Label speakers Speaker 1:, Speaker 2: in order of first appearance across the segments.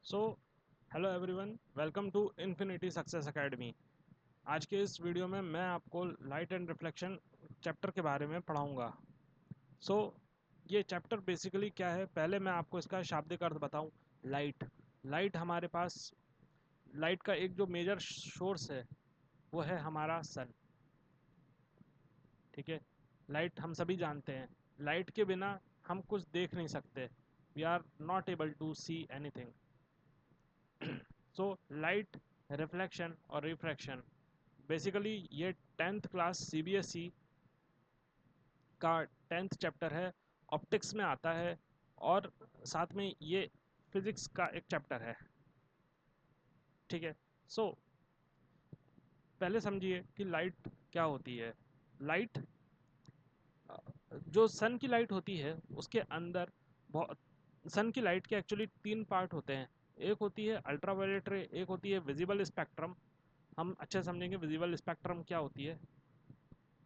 Speaker 1: So hello everyone, welcome to Infinity Success Academy. आज के इस वीडियो में मैं आपको लाइट एंड रिफ्लेक्शन चैप्टर के बारे में पढ़ाऊंगा। सो ये चैप्टर बेसिकली क्या है, पहले मैं आपको इसका शाब्दिक अर्थ बताऊं। लाइट लाइट हमारे पास, लाइट का एक जो मेजर सोर्स है वो है हमारा सन। ठीक है, लाइट हम सभी जानते हैं, लाइट के बिना हम कुछ देख नहीं सकते। We are not able to see anything. So light, reflection और रिफ्रैक्शन, बेसिकली ये 10th क्लास सीबीएसई का 10th चैप्टर है, ऑप्टिक्स में आता है। और साथ में ये फिजिक्स का एक चैप्टर है। ठीक है, सो पहले समझिए कि लाइट क्या होती है। लाइट, जो सन की लाइट होती है उसके अंदर बहुत, सन की लाइट के एक्चुअली तीन पार्ट होते हैं। एक होती है अल्ट्रावायलेट रे, एक होती है विजिबल स्पेक्ट्रम। हम अच्छे समझेंगे विजिबल स्पेक्ट्रम क्या होती है।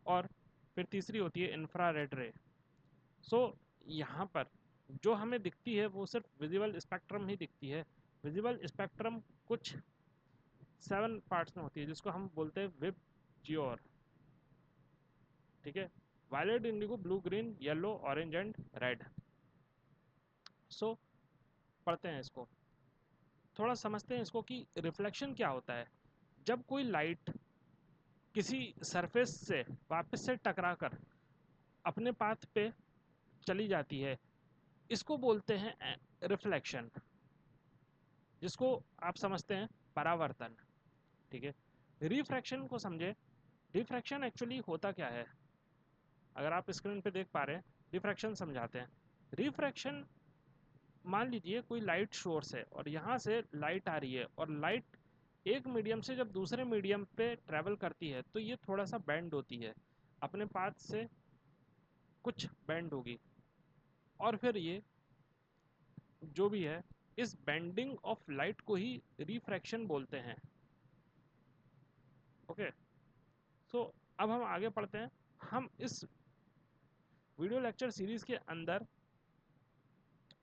Speaker 1: और फिर तीसरी होती है इंफ्रारेड रे। सो यहाँ पर जो हमें दिखती है वो सिर्फ विजिबल स्पेक्ट्रम ही दिखती है। विजिबल स्पेक्ट्रम कुछ 7 पार्ट्स में होती है, जिसको हम बोलते हैं विब जियोर। ठीक है, violet, indigo, blue, green, yellow, orange and red. So पढ़ते हैं इसको, थोड़ा समझते हैं इसको कि रिफ्लेक्शन क्या होता है। जब कोई लाइट किसी सरफेस से वापस से टकराकर अपने पाथ पे चली जाती है, इसको बोलते हैं रिफ्लेक्शन, जिसको आप समझते हैं परावर्तन। ठीक है, रिफ्रैक्शन को समझे। रिफ्रैक्शन एक्चुअली होता क्या है, अगर आप स्क्रीन पे देख पा रहे हैं, रिफ्रैक्शन समझाते हैं। रिफ्रैक्शन, मान लीजिए कोई लाइट सोर्स है और यहाँ से लाइट आ रही है, और लाइट एक मीडियम से जब दूसरे मीडियम पे ट्रैवल करती है तो ये थोड़ा सा बेंड होती है, अपने पाथ से कुछ बेंड होगी। और फिर ये जो भी है, इस बेंडिंग ऑफ लाइट को ही रिफ्रैक्शन बोलते हैं। ओके, सो अब हम आगे पढ़ते हैं। हम इस वीडियो लेक्चर सीरीज के अंदर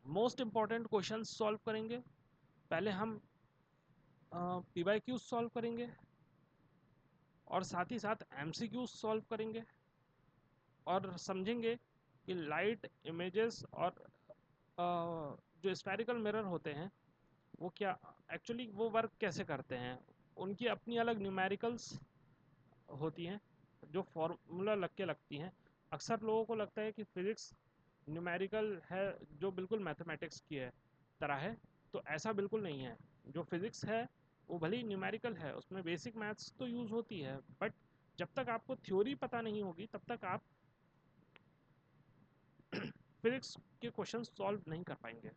Speaker 1: मोस्ट इंपॉर्टेंट क्वेश्चन सॉल्व करेंगे। पहले हम पी वाई क्यूज सॉल्व करेंगे और साथ ही साथ एम सी क्यूज सॉल्व करेंगे, और समझेंगे कि लाइट इमेजेस और जो स्फेरिकल मिरर होते हैं वो क्या एक्चुअली वो वर्क कैसे करते हैं। उनकी अपनी अलग न्यूमेरिकल्स होती हैं जो फॉर्मूला लग के लगती हैं। अक्सर लोगों को लगता है कि फिज़िक्स न्यूमेरिकल है, जो बिल्कुल मैथमेटिक्स की है तरह है। तो ऐसा बिल्कुल नहीं है। जो फिज़िक्स है वो भले ही न्यूमेरिकल है, उसमें बेसिक मैथ्स तो यूज़ होती है, बट जब तक आपको थ्योरी पता नहीं होगी तब तक आप फिज़िक्स के क्वेश्चन सॉल्व नहीं कर पाएंगे।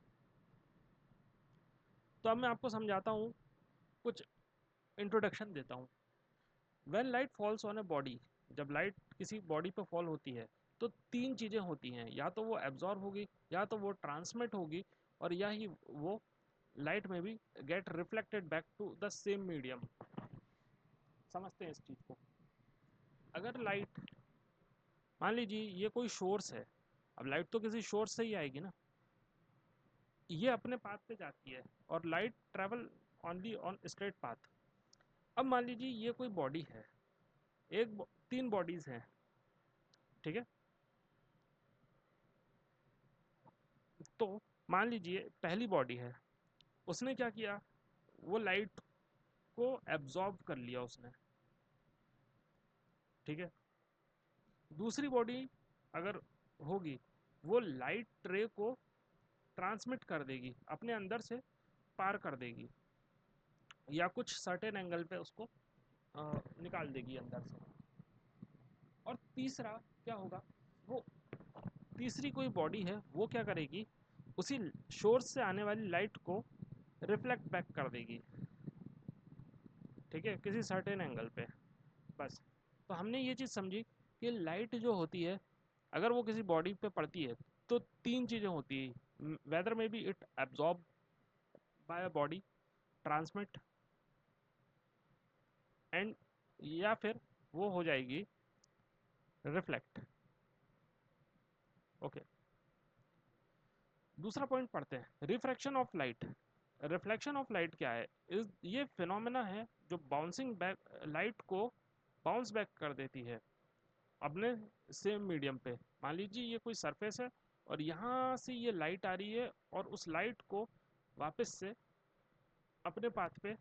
Speaker 1: तो अब मैं आपको समझाता हूँ, कुछ इंट्रोडक्शन देता हूँ। When light falls on a body, जब लाइट किसी बॉडी पर फॉल होती है तो तीन चीज़ें होती हैं, या तो वो एब्जॉर्ब होगी, या तो वो ट्रांसमिट होगी, और या ही वो लाइट में भी get reflected back to the same medium. समझते हैं इस चीज़ को। अगर लाइट, मान लीजिए ये कोई सोर्स है, अब लाइट तो किसी सोर्स से ही आएगी ना, ये अपने पाथ पे जाती है और light travel only on straight path. अब मान लीजिए ये कोई बॉडी है, तीन बॉडीज हैं। ठीक है, तो मान लीजिए पहली बॉडी है, उसने क्या किया, वो लाइट को एब्जॉर्ब कर लिया उसने। ठीक है, दूसरी बॉडी अगर होगी, वो लाइट रे को ट्रांसमिट कर देगी, अपने अंदर से पार कर देगी, या कुछ सर्टेन एंगल पे उसको निकाल देगी अंदर से। और तीसरा क्या होगा, वो तीसरी कोई बॉडी है, वो क्या करेगी, उसी सोर्स से आने वाली लाइट को रिफ्लेक्ट बैक कर देगी। ठीक है, किसी सर्टेन एंगल पे। बस, तो हमने ये चीज़ समझी कि लाइट जो होती है, अगर वो किसी बॉडी पे पड़ती है तो तीन चीज़ें होती है, वेदर में B it absorb by a body, transmit and, या फिर वो हो जाएगी रिफ्लेक्ट। ओके, दूसरा पॉइंट पढ़ते हैं, refraction of light. Reflection of light क्या है? इस ये फिनोमेना है जो बाउंसिंग बैक लाइट को बाउंस बैक कर देती है अपने सेम मीडियम पे। मान लीजिए ये कोई सरफेस है और यहाँ से ये लाइट आ रही है और उस लाइट को वापस से अपने पाथ पे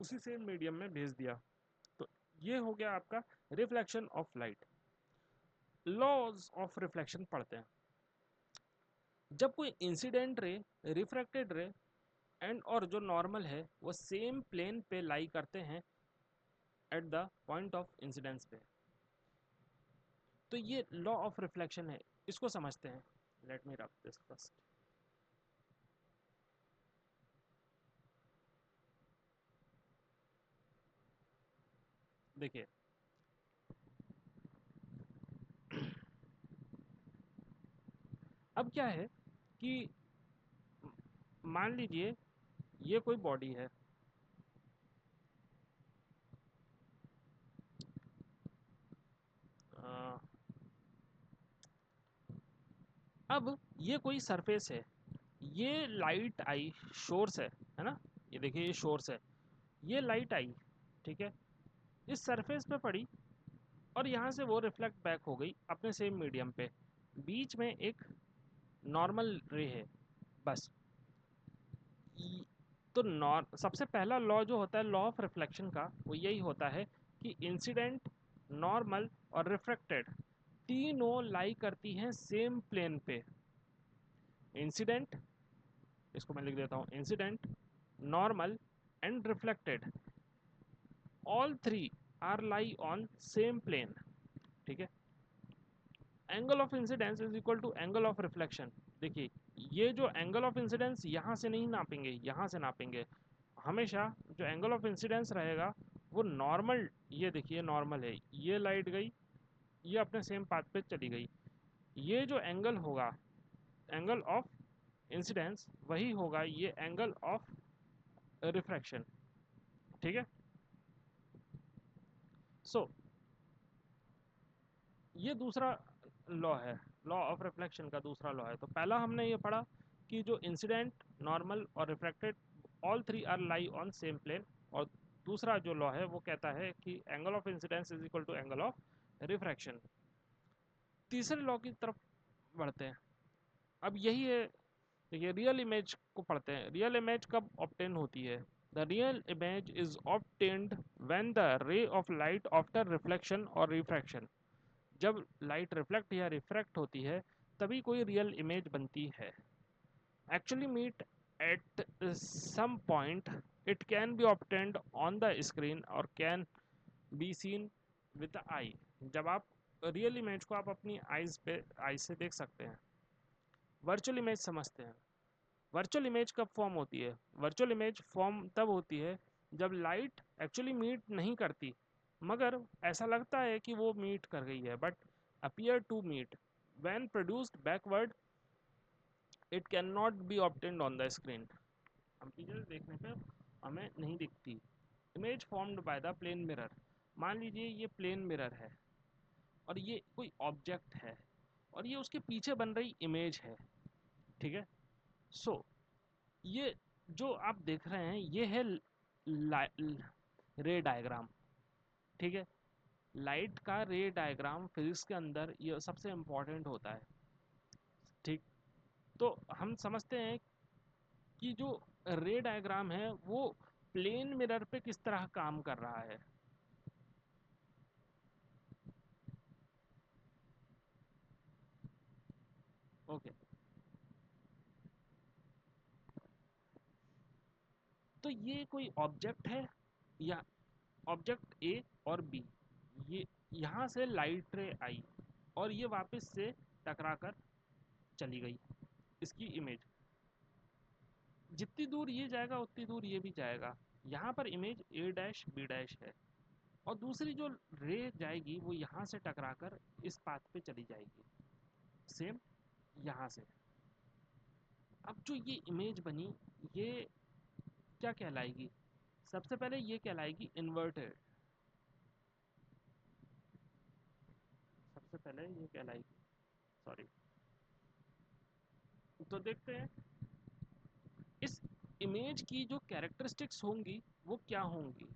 Speaker 1: उसी सेम मीडियम में भेज दिया। तो ये हो गया आपका reflection of light. Laws of reflection पढ़ते हैं। जब कोई इंसिडेंट रे, रिफ्रैक्टेड रे एंड और जो नॉर्मल है वो सेम प्लेन पे लाई करते हैं at the point of incidence पे, तो ये लॉ ऑफ रिफ्लेक्शन है। इसको समझते हैं। Let me rub this first. देखिए, अब क्या है कि मान लीजिए ये कोई बॉडी है, अ, अब ये कोई सरफेस है, ये लाइट आई, सोर्स है ना, ये देखिए ये सोर्स है, ये लाइट आई, ठीक है, इस सरफेस पे पड़ी और यहाँ से वो रिफ्लेक्ट बैक हो गई अपने सेम मीडियम पे। बीच में एक नॉर्मल रे है बस। तो सबसे पहला लॉ जो होता है लॉ ऑफ रिफ्लेक्शन का, वो यही होता है कि इंसिडेंट, नॉर्मल और रिफ्लेक्टेड तीनों लाई करती हैं सेम प्लेन पे। इंसिडेंट, इसको मैं लिख देता हूँ, incident, normal and reflected, all three are lie on same plane, ठीक है। Angle of incidence is equal to angle of reflection. देखिए, ये जो एंगल ऑफ इंसिडेंस यहाँ से नहीं नापेंगे, यहाँ से नापेंगे। हमेशा जो एंगल ऑफ इंसिडेंस रहेगा वो नॉर्मल, ये देखिए नॉर्मल है, ये लाइट गई, ये अपने सेम पाथ पे चली गई। ये जो एंगल होगा, एंगल ऑफ इंसिडेंस, वही होगा ये एंगल ऑफ रिफ्रैक्शन, ठीक है। सो ये दूसरा लॉ है, लॉ ऑफ रिफ्लेक्शन का दूसरा लॉ है। तो पहला हमने ये पढ़ा कि जो इंसिडेंट, नॉर्मल और refracted all three are lie on same plane, और दूसरा जो लॉ है वो कहता है कि angle of incidence is equal to angle of refraction. तीसरे लॉ की तरफ बढ़ते हैं। अब यही है, देखिए रियल इमेज को पढ़ते हैं। रियल इमेज कब ऑब्टेन होती है? The real image is obtained when the ray of light after reflection और रिफ्रैक्शन, जब लाइट रिफ्लेक्ट या रिफ्रैक्ट होती है तभी कोई रियल इमेज बनती है। Actually meet at some point, it can be obtained on the screen और can be seen with the eye. जब आप रियल इमेज को आप अपनी आईज पे, आई से देख सकते हैं। वर्चुअल इमेज समझते हैं। वर्चुअल इमेज कब फॉर्म होती है? वर्चुअल इमेज फॉर्म तब होती है जब लाइट एक्चुअली मीट नहीं करती, मगर ऐसा लगता है कि वो मीट कर गई है, but appear to meet when produced backward, it cannot be obtained on the screen। हम चीज़ें देखने पे हमें नहीं दिखती। Image formed by the plane mirror. मान लीजिए ये प्लेन मिरर है और ये कोई ऑब्जेक्ट है और ये उसके पीछे बन रही इमेज है, ठीक है। सो ये जो आप देख रहे हैं ये है रे डायग्राम, ठीक है। लाइट का रे डायग्राम फिजिक्स के अंदर ये सबसे इम्पोर्टेंट होता है, ठीक। तो हम समझते हैं कि जो रे डायग्राम है वो प्लेन मिरर पे किस तरह काम कर रहा है। ओके, तो ये कोई ऑब्जेक्ट है, या ऑब्जेक्ट ए और बी, ये यहाँ से लाइट रे आई और ये वापस से टकरा कर चली गई। इसकी इमेज जितनी दूर ये जाएगा उतनी दूर ये भी जाएगा। यहाँ पर image A dash B dash है और दूसरी जो रे जाएगी वो यहाँ से टकरा कर इस पाथ पे चली जाएगी, सेम यहाँ से। अब जो ये इमेज बनी, ये क्या कहलाएगी? सबसे पहले ये कहलाएगी इन्वर्टेड। सबसे पहले ये कहलाएगी, सॉरी। तो देखते हैं इस इमेज की जो कैरेक्टरिस्टिक्स होंगी वो क्या होंगी?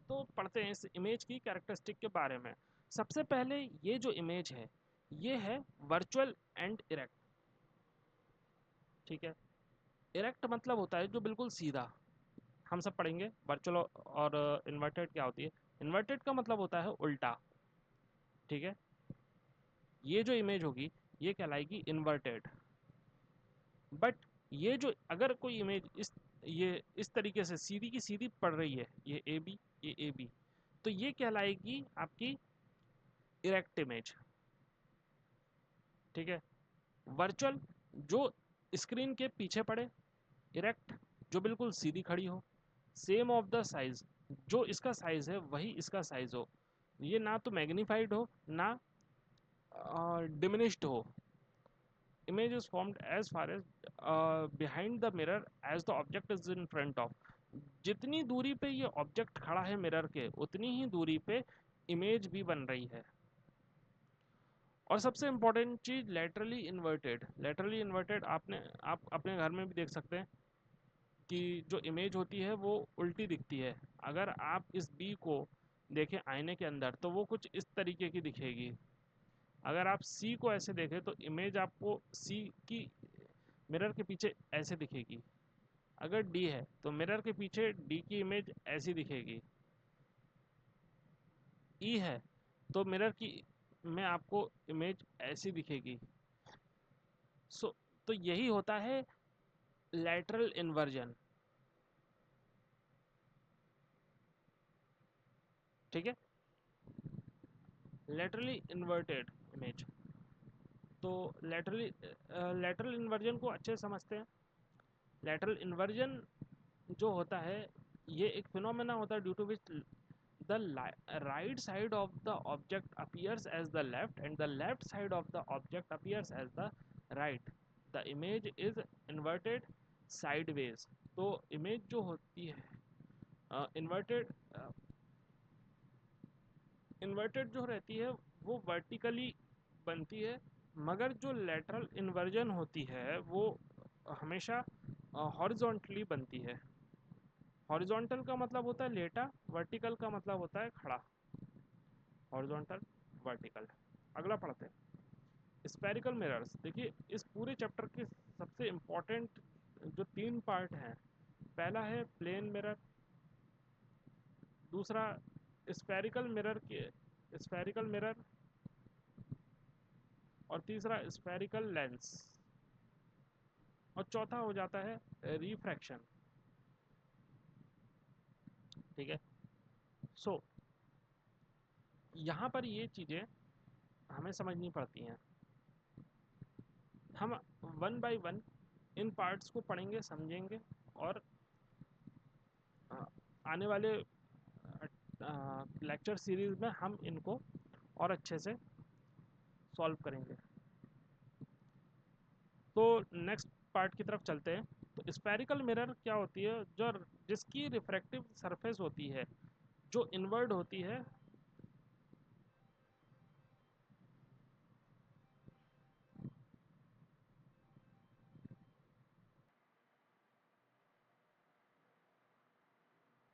Speaker 1: तो पढ़ते हैं इस इमेज की कैरेक्टरिस्टिक के बारे में। सबसे पहले ये जो इमेज है ये है वर्चुअल एंड इरेक्ट। ठीक है, इरेक्ट मतलब होता है जो बिल्कुल सीधा। हम सब पढ़ेंगे वर्चुअल और इन्वर्टेड क्या होती है। इन्वर्टेड का मतलब होता है उल्टा। ठीक है, ये जो इमेज होगी ये कहलाएगी इन्वर्टेड। बट ये जो अगर कोई इमेज इस तरीके से सीधी की सीधी पड़ रही है, ये ए बी, तो ये कहलाएगी आपकी इरेक्ट इमेज। ठीक है, वर्चुअल जो स्क्रीन के पीछे पड़े, इरेक्ट जो बिल्कुल सीधी खड़ी हो, सेम ऑफ द साइज, जो इसका साइज है वही इसका साइज हो, ये ना तो मैग्नीफाइड हो ना डिमिनिश्ड हो। image is formed as far as behind the mirror as the object is in front of। जितनी दूरी पे ये ऑब्जेक्ट खड़ा है मिरर के उतनी ही दूरी पे इमेज भी बन रही है। और सबसे इम्पोर्टेंट चीज लेटरली इन्वर्टेड। लेटरली इन्वर्टेड आप अपने घर में भी देख सकते हैं कि जो इमेज होती है वो उल्टी दिखती है। अगर आप इस बी को देखें आईने के अंदर तो वो कुछ इस तरीके की दिखेगी। अगर आप सी को ऐसे देखें तो इमेज आपको सी की मिरर के पीछे ऐसे दिखेगी। अगर डी है तो मिरर के पीछे डी की इमेज ऐसी दिखेगी। ई है तो मिरर की में आपको इमेज ऐसी दिखेगी। सो तो यही होता है लैटरल इन्वर्जन। ठीक है, लैटरली इन्वर्टेड इमेज। तो लैटरल इन्वर्जन को अच्छे से समझते हैं। लैटरल इन्वर्जन जो होता है ये एक फिनोमेना होता है due to which the right side of the object appears as the left and the left side of the object appears as the right। the image is inverted sideways। तो image जो होती है inverted inverted जो रहती है वो vertically बनती है, मगर जो लेटरल इन्वर्जन होती है वो हमेशा हॉरिजॉन्टली बनती है। हॉरिजॉन्टल का मतलब होता है लेटा, वर्टिकल का मतलब होता है खड़ा। Horizontal, vertical. अगला पढ़ते हैं स्फेरिकल मिरर्स। देखिए इस पूरे चैप्टर के सबसे इम्पोर्टेंट जो तीन पार्ट हैं, पहला है प्लेन मिरर, दूसरा स्फेरिकल मिरर और तीसरा स्फेरिकल लेंस, और चौथा हो जाता है रिफ्रैक्शन। ठीक है, सो यहाँ पर ये चीज़ें हमें समझनी पड़ती हैं। हम one by one in parts को पढ़ेंगे, समझेंगे, और आने वाले लेक्चर सीरीज में हम इनको और अच्छे से सॉल्व करेंगे। तो नेक्स्ट पार्ट की तरफ चलते हैं। तो स्फेरिकल मिरर क्या होती है, जो जिसकी रिफ्रैक्टिव सरफेस होती है जो इनवर्ड होती है।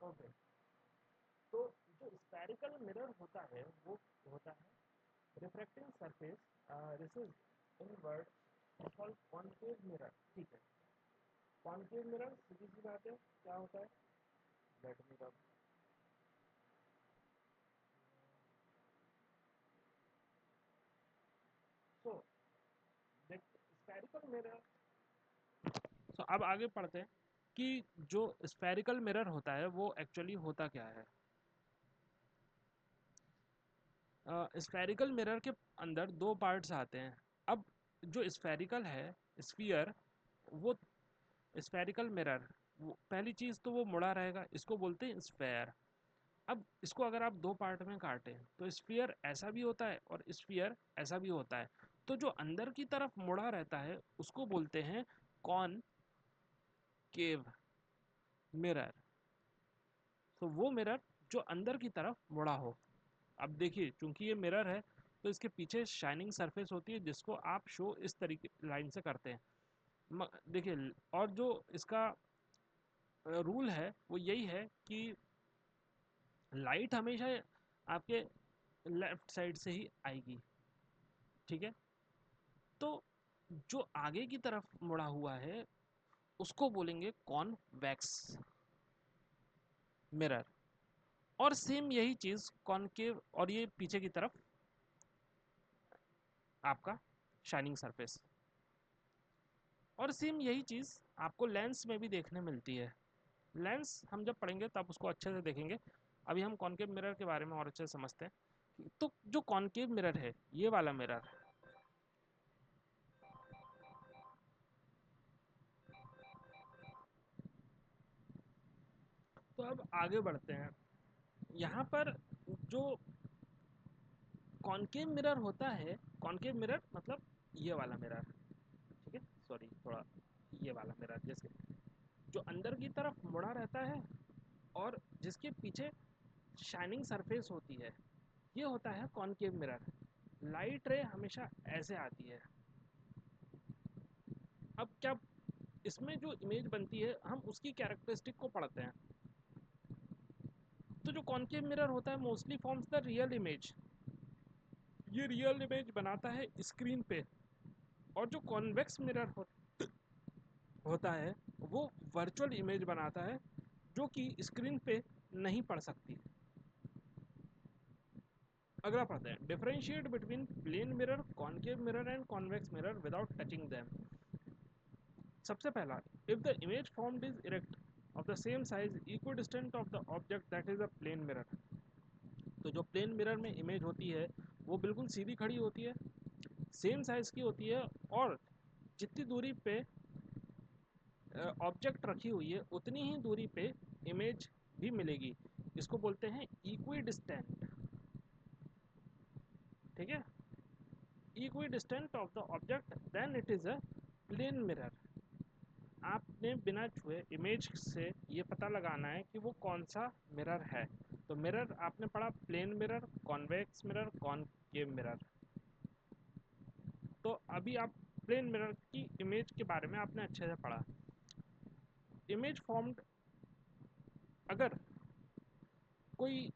Speaker 1: ओके, तो जो स्फेरिकल मिरर होता है वो होता है refracting surface, this is inward called concave mirror. ठीक है, कॉनकेव मिरर सीधी सी बात है क्या होता है, लेट मी रब। सो स्फेरिकल मिरर, सो अब आगे पढ़ते हैं कि जो स्फेरिकल मिरर होता है वो एक्चुअली होता क्या है। स्फेरिकल मिरर के अंदर दो पार्ट्स आते हैं। अब जो स्फेरिकल है, स्फीयर, वो स्फेरिकल मिरर, वो पहली चीज़ तो वो मुड़ा रहेगा, इसको बोलते हैं स्फेयर। अब इसको अगर आप दो पार्ट में काटें तो स्फीयर ऐसा भी होता है और स्फीयर ऐसा भी होता है। तो जो अंदर की तरफ मुड़ा रहता है उसको बोलते हैं कॉन केव मिरर। तो वो मिरर जो अंदर की तरफ मुड़ा हो। अब देखिए चूंकि ये मिरर है तो इसके पीछे शाइनिंग सरफेस होती है जिसको आप शो इस तरीके लाइन से करते हैं। देखिए, और जो इसका रूल है वो यही है कि लाइट हमेशा आपके लेफ्ट साइड से ही आएगी, ठीक है। तो जो आगे की तरफ मुड़ा हुआ है उसको बोलेंगे कॉन्वेक्स मिरर, और सेम यही चीज कॉनकेव, और ये पीछे की तरफ आपका शाइनिंग सरफेस, और सेम यही चीज आपको लेंस में भी देखने मिलती है। लेंस हम जब पढ़ेंगे तब उसको अच्छे से देखेंगे, अभी हम कॉनकेव मिरर के बारे में और अच्छे से समझते हैं। तो जो कॉनकेव मिरर है, ये वाला मिरर, तो अब आगे बढ़ते हैं। यहाँ पर जो कॉनकेव मिरर होता है, कॉनकेव मिरर मतलब ये वाला मिरर, ठीक है, सॉरी थोड़ा, ये वाला मिरर जैसे जो अंदर की तरफ मुड़ा रहता है और जिसके पीछे शाइनिंग सरफेस होती है, ये होता है कॉनकेव मिरर। लाइट रे हमेशा ऐसे आती है। अब क्या इसमें जो इमेज बनती है हम उसकी कैरेक्टरिस्टिक को पढ़ते हैं। तो जो कॉनकेव मिरर होता है mostly forms the real image, ये रियल इमेज बनाता है स्क्रीन पे। और जो कॉन्वेक्स मिरर होता है वो वर्चुअल इमेज बनाता है जो कि स्क्रीन पे नहीं पड़ सकती। अगला पढ़ते हैं, differentiate between plane mirror, concave mirror and convex mirror without touching them. सबसे पहला, if the image formed is erect of the same size equidistant of the object that is a plane mirror. तो जो plane mirror में image होती है वो बिल्कुल सीधी खड़ी होती है, सेम साइज की होती है, और जितनी दूरी पे ऑब्जेक्ट रखी हुई है उतनी ही दूरी पे इमेज भी मिलेगी। इसको बोलते हैं इक्वी डिस्टेंट, ठीक है। Equidistant of the object then it is a plane mirror. आपने बिना छुए इमेज से ये पता लगाना है कि वो कौन सा मिरर है। तो मिरर आपने पढ़ा plane mirror, convex mirror, concave mirror. तो अभी आप प्लेन मिरर की इमेज के बारे में आपने अच्छे से पढ़ा। इमेज फॉर्म्ड, अगर कोई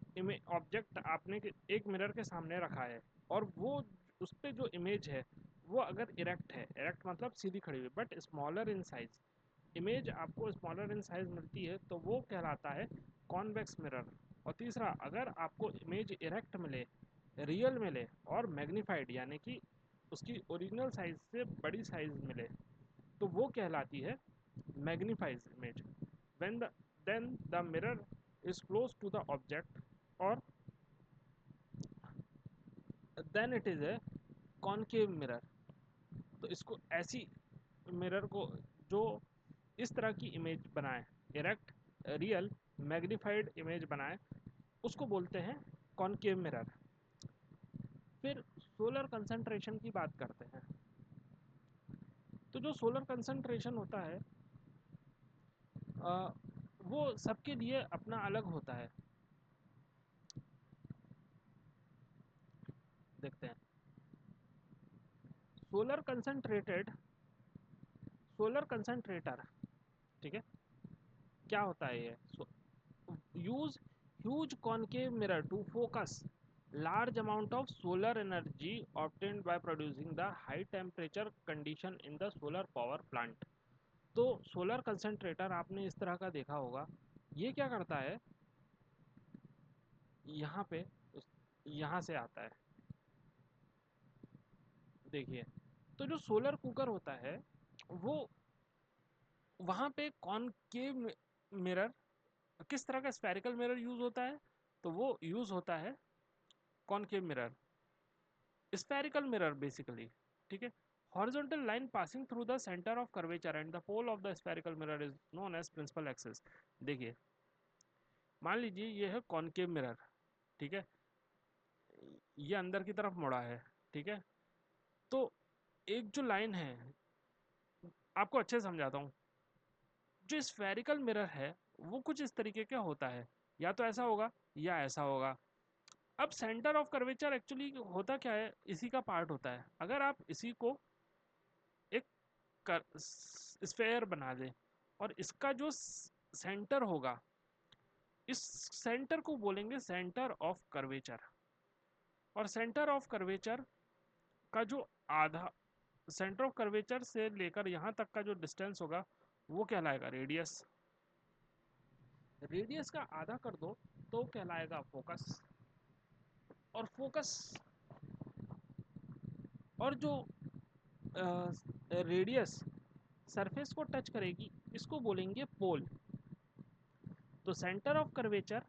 Speaker 1: ऑब्जेक्ट आपने एक मिरर के सामने रखा है और वो उस पर जो इमेज है वो अगर इरेक्ट है, इरेक्ट मतलब सीधी खड़ी हुई but smaller in size, image आपको स्मॉलर इन साइज मिलती है तो वो कहलाता है कॉन्वेक्स मिरर। और तीसरा, अगर आपको इमेज इरेक्ट मिले, रियल मिले और मैग्नीफाइड यानी कि उसकी ओरिजिनल साइज से बड़ी साइज मिले तो वो कहलाती है magnifies image. when the then the mirror is close to the object, or then it is a concave mirror। तो इसको ऐसी मिरर को जो इस तरह की इमेज बनाए, इरेक्ट, रियल, मैग्नीफाइड इमेज बनाए, उसको बोलते हैं कॉनकेव मिरर। फिर सोलर कंसंट्रेशन की बात करते हैं। तो जो सोलर कंसंट्रेशन होता है वो सबके लिए अपना अलग होता है। देखते हैं, सोलर कंसंट्रेटेड, सोलर कंसंट्रेटर, ठीक है, क्या होता है ये? Use huge concave mirror to focus large amount of solar energy obtained by producing the high temperature condition in the solar power plant। तो सोलर कंसंट्रेटर आपने इस तरह का देखा होगा। ये क्या करता है, यहाँ पे यहाँ से आता है, देखिए। तो जो सोलर कुकर होता है वो वहाँ पे कॉनकेव मिरर, किस तरह का स्फेरिकल मिरर यूज होता है, तो वो यूज होता है concave mirror, spherical mirror basically, ठीक है। horizontal line passing through the center of curvature and the pole of the spherical mirror is known as principal axis। देखिए, मान लीजिए ये है कॉनकेव मिरर, ठीक है, ये अंदर की तरफ मुड़ा है, ठीक है। तो एक जो लाइन है, आपको अच्छे से समझाता हूँ। जो स्फेरिकल मिरर है वो कुछ इस तरीके का होता है, या तो ऐसा होगा या ऐसा होगा। अब सेंटर ऑफ कर्वेचर एक्चुअली होता क्या है, इसी का पार्ट होता है। अगर आप इसी को एक स्फेयर बना दें और इसका जो सेंटर होगा, इस सेंटर को बोलेंगे सेंटर ऑफ कर्वेचर। और सेंटर ऑफ कर्वेचर का जो आधा, सेंटर ऑफ कर्वेचर से लेकर यहाँ तक का जो डिस्टेंस होगा वो कहलाएगा रेडियस। रेडियस का आधा कर दो तो कहलाएगा फोकस। और फोकस और जो रेडियस सरफेस को टच करेगी इसको बोलेंगे पोल। तो centre of curvature,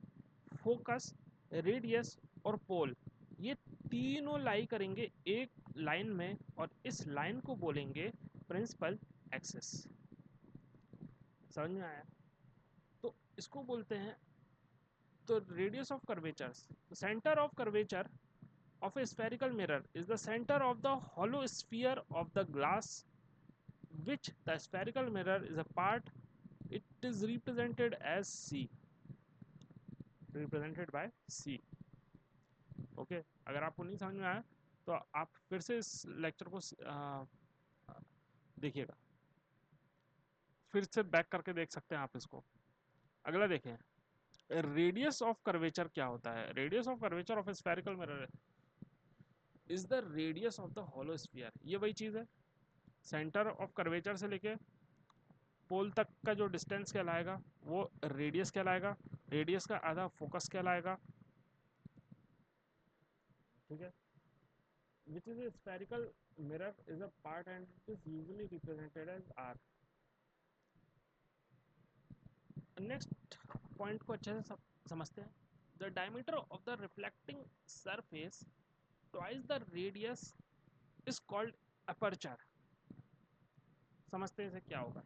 Speaker 1: focus, radius और पोल, ये तीनों लाई करेंगे एक लाइन में और इस लाइन को बोलेंगे प्रिंसिपल एक्सिस। समझ में आया? तो इसको बोलते हैं, तो radius of curvature, centre of curvature of a spherical mirror is the center of the hollow sphere of the glass which the spherical mirror is a part. It is represented as C, represented by C. Okay अगर आपको नहीं समझ में आया तो आप फिर से इस लेक्चर को देखिएगा, फिर से बैक करके देख सकते हैं आप इसको। अगला देखें, रेडियस ऑफ कर्वेचर क्या होता है। Radius of curvature of A spherical mirror is the radius of the hollow sphere. ये वही चीज़ है, सेंटर ऑफ कर्वेचर से लेके पोल तक का जो डिस्टेंस कहलाएगा वो रेडियस कहलाएगा। रेडियस का आधा फोकस कहलाएगा। ठीक है, which is a spherical mirror is a part and it is usually represented as R. Next point को अच्छे से समझते हैं। The diameter of the reflecting surface twice the radius is called aperture. समझते हैं इसे क्या होगा।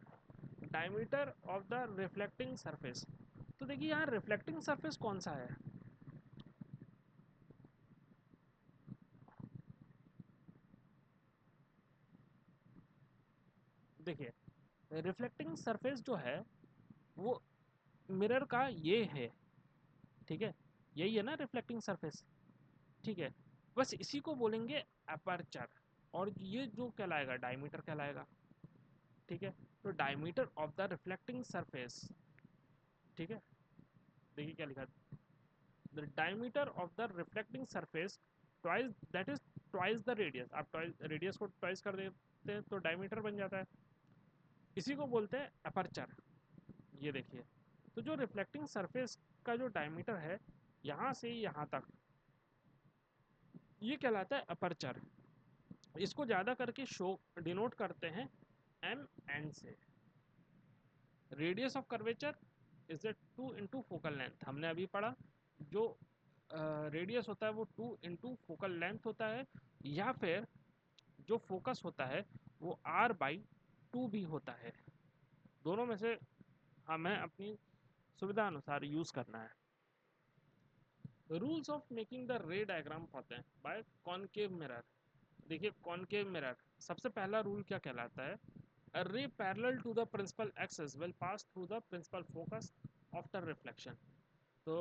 Speaker 1: Diameter of the reflecting surface, तो देखिए यहाँ रिफ्लेक्टिंग सरफेस कौन सा है। देखिए रिफ्लेक्टिंग सरफेस जो है वो मिरर का ये है। ठीक है, यही है ना रिफ्लेक्टिंग सरफेस। ठीक है, बस इसी को बोलेंगे अपर्चर और ये जो कहलाएगा डायमीटर कहलाएगा। ठीक है, तो diameter of the reflecting surface, ठीक है, देखिए क्या लिखा है, the diameter of the reflecting surface twice, that is twice the radius. आप रेडियस को ट्वाइस कर देते हैं तो डायमीटर बन जाता है, इसी को बोलते हैं अपर्चर। ये देखिए, तो जो रिफ्लेक्टिंग सरफेस का जो डायमीटर है यहाँ से यहाँ तक, ये कहलाता है अपर्चर। इसको ज़्यादा करके शो डिनोट करते हैं एम एन से। Radius of curvature is the 2 into focal length. हमने अभी पढ़ा जो रेडियस होता है वो 2 इंटू फोकल लेंथ होता है, या फिर जो फोकस होता है वो R/2 भी होता है। दोनों में से हमें अपनी सुविधा अनुसार यूज़ करना है। रूल्स ऑफ मेकिंग द रे डायग्राम होते हैं बाय कॉनकेव मिरर। देखिए कॉनकेव मिरर, सबसे पहला रूल क्या कहलाता है, a ray parallel to the principal axis will pass through the principal focus after reflection। तो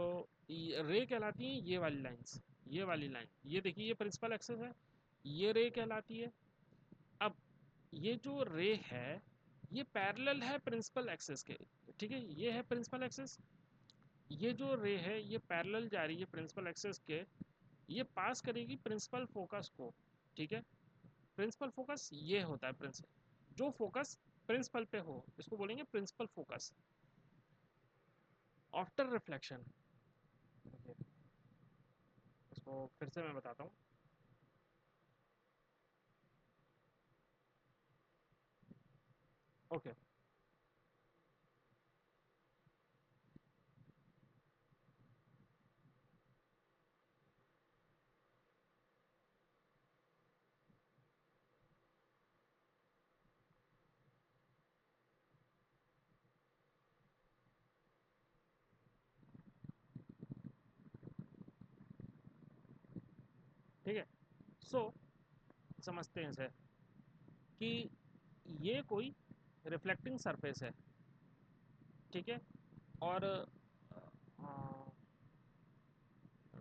Speaker 1: रे कहलाती है ये वाली लाइंस, ये वाली लाइन, ये देखिए ये प्रिंसिपल एक्सिस है, ये रे कहलाती है। अब ये जो रे है ये पैरेलल है प्रिंसिपल एक्सिस के। ठीक है, ये है प्रिंसिपल एक्सिस, ये जो रे है ये पैरेलल जा रही है प्रिंसिपल एक्सिस के, ये पास करेगी प्रिंसिपल फोकस को। ठीक है, प्रिंसिपल फोकस ये होता है, प्रिंसिपल जो फोकस प्रिंसिपल पे हो इसको बोलेंगे प्रिंसिपल फोकस। आफ्टर रिफ्लेक्शन, इसको फिर से मैं बताता हूँ। ओके, ठीक है, सो समझते हैं इसे कि ये कोई रिफ्लेक्टिंग सरफेस है। ठीक है, और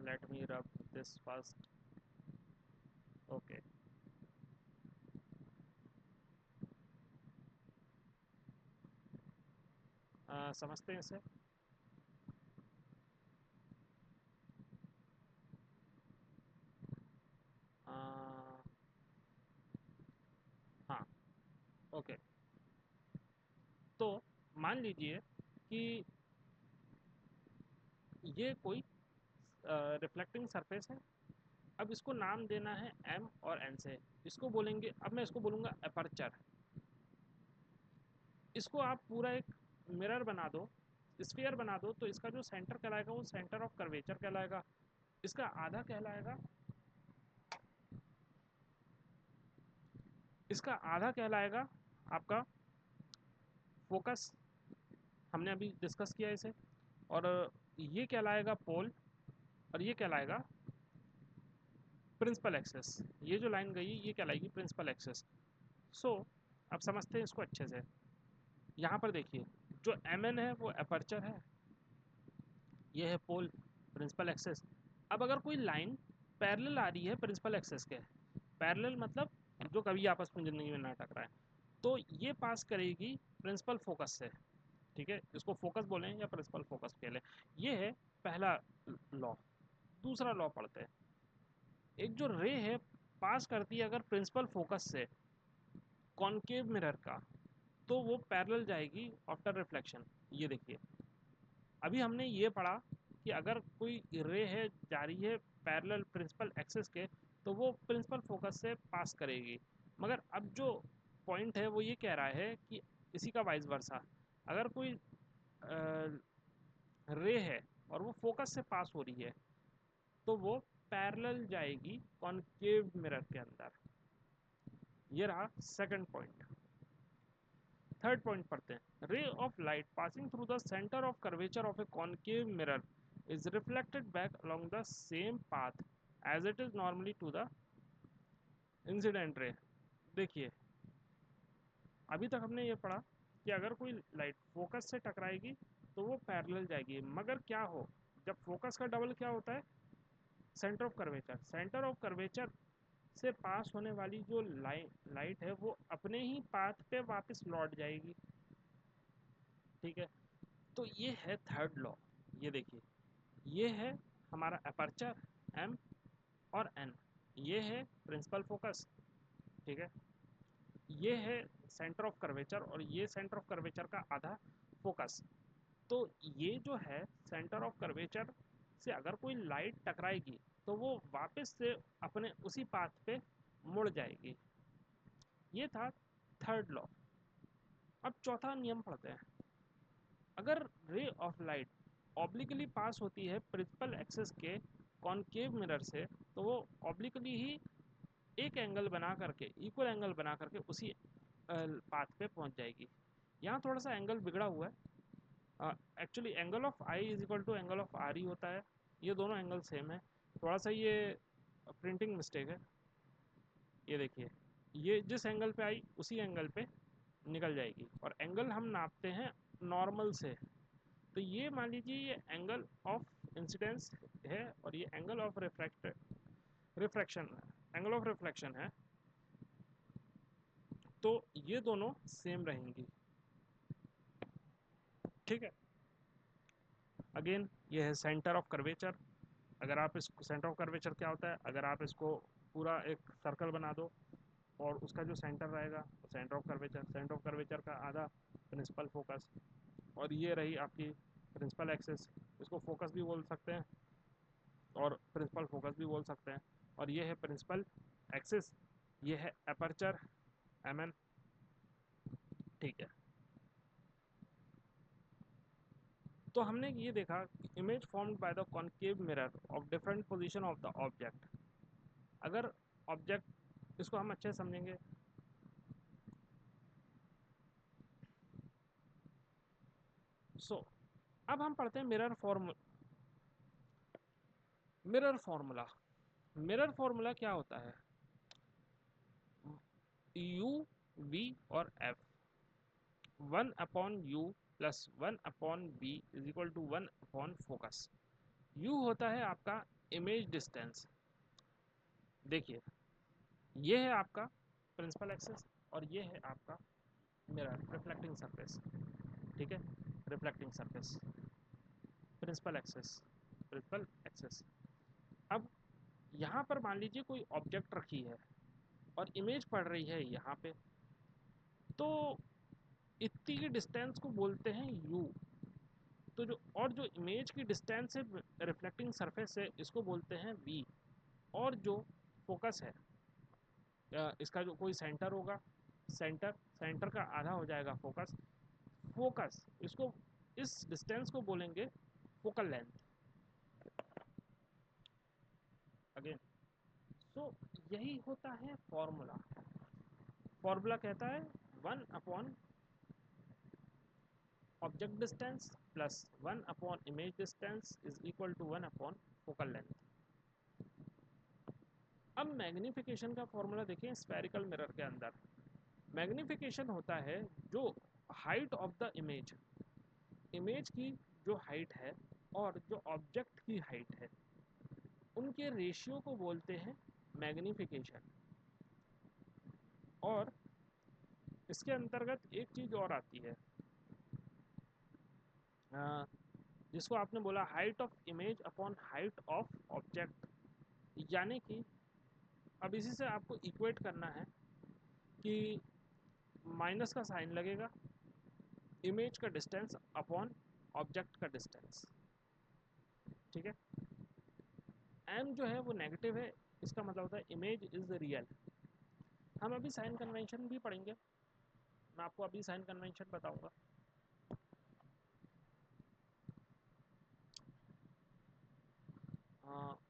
Speaker 1: लेट मी रब this first. Okay. समझते हैं इसे? हाँ, ओके। तो मान लीजिए कि ये कोई रिफ्लेक्टिंग सरफेस है। अब इसको नाम देना है एम और एन से। इसको बोलेंगे, अब मैं इसको बोलूँगा अपर्चर। इसको आप पूरा एक मिरर बना दो, स्फीयर बना दो, तो इसका जो सेंटर कहलाएगा वो सेंटर ऑफ कर्वेचर कहलाएगा। इसका आधा कहलाएगा, इसका आधा कहलाएगा आपका फोकस, हमने अभी डिस्कस किया इसे। और ये कहलाएगा पोल, और ये कहलाएगा प्रिंसिपल एक्सेस। ये जो लाइन गई ये कहलाएगी प्रिंसिपल एक्सेस। सो अब समझते हैं इसको अच्छे से। यहाँ पर देखिए, जो एम एन है वो अपर्चर है, ये है पोल, प्रिंसिपल एक्सेस। अब अगर कोई लाइन पैरेलल आ रही है प्रिंसिपल एक्सेस के, पैरेलल मतलब जो कभी आपस में ज़िंदगी में ना टकराए, तो ये पास करेगी प्रिंसिपल फोकस से। ठीक है, इसको फोकस बोलें या प्रिंसिपल फोकस कह लें। ये है पहला लॉ। दूसरा लॉ पढ़ते हैं। एक जो रे है पास करती है अगर प्रिंसिपल फोकस से कॉनकेव मिरर का, तो वो पैरेलल जाएगी आफ्टर रिफ्लेक्शन। ये देखिए, अभी हमने ये पढ़ा कि अगर कोई रे है जा रही है पैरेलल प्रिंसिपल एक्सिस के, तो वो प्रिंसिपल फोकस से पास करेगी। मगर अब जो पॉइंट है वो ये कह रहा है कि इसी का वाइस वर्सा, अगर कोई रे है और वो फोकस से पास हो रही है, तो वो पैरेलल जाएगी कॉनकेव मिरर के अंदर। ये रहा सेकंड पॉइंट। थर्ड पॉइंट पढ़ते हैं। Ray of light passing through the centre of curvature of a concave mirror is reflected back along the same path as it is normally to the incident ray. देखिए, अभी तक हमने ये पढ़ा कि अगर कोई लाइट फोकस से टकराएगी तो वो पैरेलल जाएगी, मगर क्या हो, जब फोकस का डबल क्या होता है, centre of curvature. Centre of curvature से पास होने वाली जो लाइट है वो अपने ही पाथ पे वापस लौट जाएगी। ठीक है, तो ये है थर्ड लॉ। ये देखिए, ये है हमारा अपर्चर एम और एन, ये है प्रिंसिपल फोकस। ठीक है, ये है सेंटर ऑफ कर्वेचर, और ये सेंटर ऑफ कर्वेचर का आधा फोकस। तो ये जो है सेंटर ऑफ कर्वेचर से अगर कोई लाइट टकराएगी तो वो वापस से अपने उसी पाथ पे मुड़ जाएगी। ये था थर्ड लॉ। अब चौथा नियम पढ़ते हैं। अगर रे ऑफ लाइट ऑब्लिकली पास होती है प्रिंसिपल एक्सिस के कॉनकेव मिरर से, तो वो ऑब्लिकली ही एक एंगल बना करके, इक्वल एंगल बना करके उसी पाथ पे पहुंच जाएगी। यहाँ थोड़ा सा एंगल बिगड़ा हुआ है। Actually angle of i is equal to angle of r ही होता है। ये दोनों एंगल सेम है, थोड़ा सा ये प्रिंटिंग मिस्टेक है। ये देखिए, ये जिस एंगल पे आई उसी एंगल पे निकल जाएगी, और एंगल हम नापते हैं नॉर्मल से। तो ये मान लीजिए ये एंगल ऑफ इंसिडेंस है, और ये angle of refraction, angle of reflection है। तो ये दोनों सेम रहेंगी। ठीक है, अगेन ये है सेंटर ऑफ कर्वेचर। अगर आप इसको, सेंटर ऑफ कर्वेचर क्या होता है, अगर आप इसको पूरा एक सर्कल बना दो और उसका जो सेंटर रहेगा centre of curvature, centre of curvature का आधा प्रिंसिपल फोकस, और ये रही आपकी प्रिंसिपल एक्सिस। इसको फोकस भी बोल सकते हैं और प्रिंसिपल फोकस भी बोल सकते हैं। और ये है प्रिंसिपल एक्सिस, ये है अपर्चर एम एन। ठीक है, तो हमने ये देखा कि image formed by the concave mirror of different position of the object. अगर ऑब्जेक्ट, इसको हम अच्छे से समझेंगे। अब हम पढ़ते हैं मिरर फॉर्मूला। मिरर फॉर्मूला क्या होता है, यू वी और f, 1/u plus 1/v is equal to 1/फोकस। u होता है आपका इमेज डिस्टेंस, देखिए ये है आपका प्रिंसिपल एक्सिस और ये है आपका मिरर रिफ्लेक्टिंग सरफेस, ठीक है, reflecting surface, principal axis, principal axis. अब यहाँ पर मान लीजिए कोई ऑब्जेक्ट रखी है और इमेज पड़ रही है यहाँ पे, तो इतनी की डिस्टेंस को बोलते हैं यू। तो जो और जो इमेज की डिस्टेंस है रिफ्लेक्टिंग सरफेस से, इसको बोलते हैं वी। और जो फोकस है, इसका जो कोई सेंटर होगा, सेंटर सेंटर का आधा हो जाएगा फोकस, फोकस इसको, इस डिस्टेंस को बोलेंगे फोकल लेंथ अगेन। सो यही होता है फॉर्मूला। फॉर्मूला कहता है 1 upon object distance plus 1 upon image distance is equal to 1 upon focal length. अब मैग्नीफिकेशन का फॉर्मूला देखें स्फेरिकल मिरर के अंदर। मैग्नीफिकेशन होता है जो height of the image, image की जो हाइट है और जो ऑब्जेक्ट की हाइट है, उनके रेशियो को बोलते हैं मैग्नीफिकेशन। और इसके अंतर्गत एक चीज़ और आती है, जिसको आपने बोला height of image upon height of object. यानी कि अब इसी से आपको इक्वेट करना है कि माइनस का साइन लगेगा, इमेज का डिस्टेंस अपॉन ऑब्जेक्ट का डिस्टेंस, ठीक है। एम जो है वो नेगेटिव है, इसका मतलब होता है इमेज इज रियल। हम अभी साइन कन्वेंशन भी पढ़ेंगे, मैं आपको अभी साइन कन्वेंशन बताऊंगा।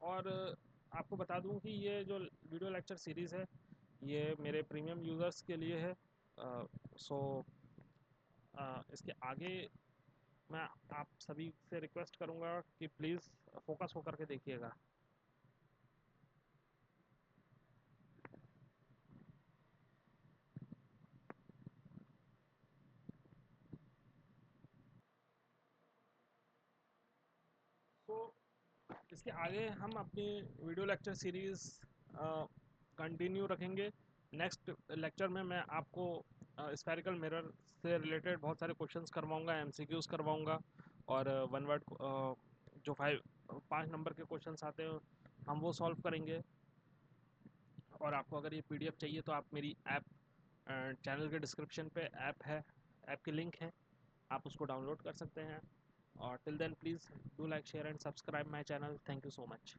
Speaker 1: और आपको बता दूं कि ये जो वीडियो लेक्चर सीरीज़ है ये मेरे प्रीमियम यूज़र्स के लिए है। सो इसके आगे मैं आप सभी से रिक्वेस्ट करूंगा कि प्लीज़ फोकस होकर के देखिएगा। तो इसके आगे हम अपनी वीडियो लेक्चर सीरीज़ कंटिन्यू रखेंगे। नेक्स्ट लेक्चर में मैं आपको स्फेरिकल मिरर से रिलेटेड बहुत सारे क्वेश्चंस करवाऊंगा, एमसीक्यूज़ करवाऊंगा, और वन वर्ड जो 5 नंबर के क्वेश्चंस आते हैं हम वो सॉल्व करेंगे। और आपको अगर ये पीडीएफ चाहिए तो आप मेरी ऐप, चैनल के डिस्क्रिप्शन पे ऐप है, ऐप की लिंक है, आप उसको डाउनलोड कर सकते हैं। और till then please do like share and subscribe my channel. Thank you so much.